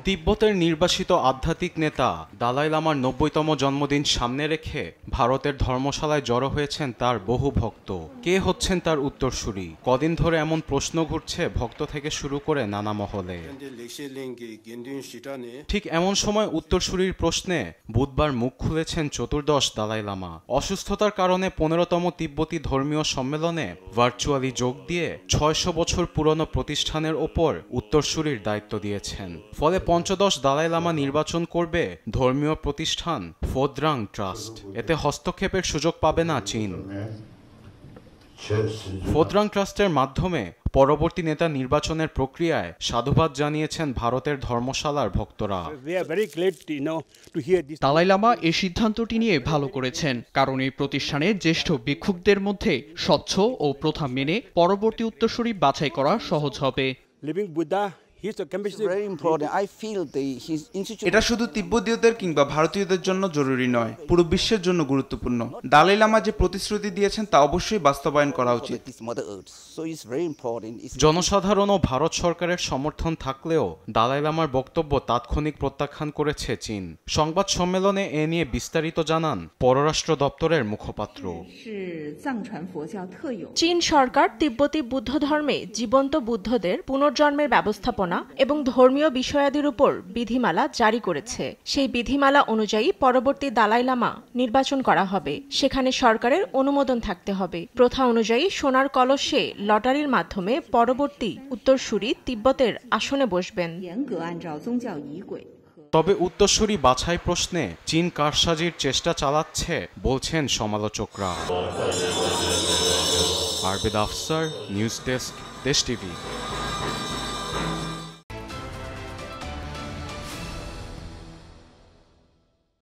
তিব্বতের নির্বাসিত আধ্যাত্মিক নেতা দালাই লামার ৯০তম জন্মদিন সামনে রেখে ভারতের ধর্মশালায় জড়ো হয়েছেন তার বহু ভক্ত। কে হচ্ছেন তার উত্তরসূরি? কদিন ধরে এমন প্রশ্ন ঘুরছে ভক্ত থেকে শুরু করে নানা মহলে। ঠিক এমন সময় উত্তরসূরির প্রশ্নে বুধবার মুখ খুলেছেন চতুর্দশ দালাই লামা। অসুস্থতার কারণে ১৫তম তিব্বতী ধর্মীয় সম্মেলনে ভার্চুয়ালি যোগ দিয়ে ৬০০ বছর পুরনো প্রতিষ্ঠানের ওপর উত্তরসূরির দায়িত্ব দিয়েছেন। ফলে পঞ্চদশ দালাই লামা নির্বাচন করবে ধর্মীয় প্রতিষ্ঠান ফোদ্রাং ট্রাস্ট। এতে হস্তক্ষেপের সুযোগ পাবে না চীন। ফোদ্রাং ট্রাস্টের মাধ্যমে পরবর্তী নেতা নির্বাচনের প্রক্রিয়ায় সাধুবাদ জানিয়েছেন ভারতের ধর্মশালার ভক্তরা। দালাই লামা এই সিদ্ধান্তটি নিয়ে ভালো করেছেন, কারণ এই প্রতিষ্ঠানে জ্যেষ্ঠ ভিক্ষুকদের মধ্যে স্বচ্ছ ও প্রথা মেনে পরবর্তী উত্তরসূরি বাছাই করা সহজ হবে। এটা শুধু তিব্বতীয়দের কিংবা ভারতীয়দের জন্য জরুরি নয়, পুরো বিশ্বের জন্য গুরুত্বপূর্ণ। দালাই লামা যে প্রতিশ্রুতি দিয়েছেন তা অবশ্যই বাস্তবায়ন করা উচিত। জনসাধারণ ও ভারত সরকারের সমর্থন থাকলেও দালাই লামার বক্তব্য তাৎক্ষণিক প্রত্যাখ্যান করেছে চীন। সংবাদ সম্মেলনে এ নিয়ে বিস্তারিত জানান পররাষ্ট্র দপ্তরের মুখপাত্র। চীন সরকার তিব্বতী বুদ্ধ ধর্মে জীবন্ত বুদ্ধদের পুনর্জন্মের ব্যবস্থাপনা এবং ধর্মীয় বিষয়াদির উপর বিধিমালা জারি করেছে। সেই বিধিমালা অনুযায়ী পরবর্তী দালাই লামা নির্বাচন করা হবে। সেখানে সরকারের অনুমোদন থাকতে হবে। প্রথা অনুযায়ী সোনার কলসে লটারির মাধ্যমে পরবর্তী উত্তরসূরি তিব্বতের আসনে বসবেন। তবে উত্তরসূরি বাছাই প্রশ্নে চীন কারসাজির চেষ্টা চালাচ্ছে বলছেন সমালোচকরা। আরবেদ আফসার, নিউজ ডেস্ক, দেশ টিভি।